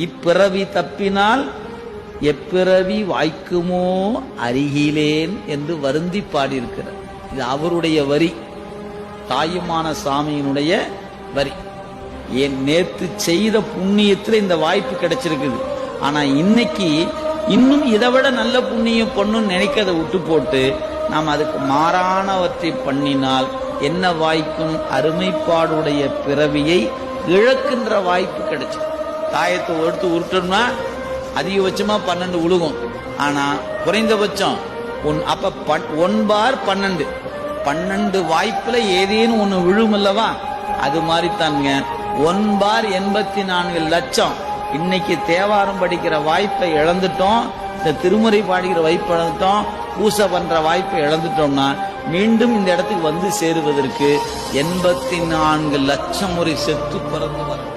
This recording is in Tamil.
இப்பிறவி தப்பினால் எப்பிறவி வாய்க்குமோ அருகிலேன் என்று வருந்தி பாடியிருக்கிறார். இது அவருடைய வரி, தாயுமான சாமியினுடைய வரி. என் நேற்று செய்த புண்ணியத்தில் இந்த வாய்ப்பு கிடைச்சிருக்குது. ஆனா இன்னைக்கு இன்னும் இதை விட நல்ல புண்ணியம் பண்ணுன்னு நினைக்கிறத விட்டு போட்டு நாம் அதுக்கு மாறானவற்றை பண்ணினால் என்ன வாய்க்கும்? அருமைப்பாடுடைய பிறவியை இழக்கின்ற வாய்ப்பு கிடைச்சு. தாயத்தை எடுத்து உருட்டோம்னா அதிகபட்சமா 12 விழுகும். ஆனா குறைந்தபட்சம் அப்ப 1/12 12 வாய்ப்புல ஏதேனும் ஒண்ணு விழும் அல்லவா? அது மாதிரி தானுங்க 1/84 லட்சம். இன்னைக்கு தேவாரம் படிக்கிற வாய்ப்பை இழந்துட்டோம், இந்த திருமுறை பாடுகிற வாய்ப்பை இழந்துட்டோம், பூசை பண்ற வாய்ப்பை இழந்துட்டோம்னா மீண்டும் இந்த இடத்துக்கு வந்து சேருவதற்கு 84 லட்சம் முறை செத்து பிறந்து வரும்.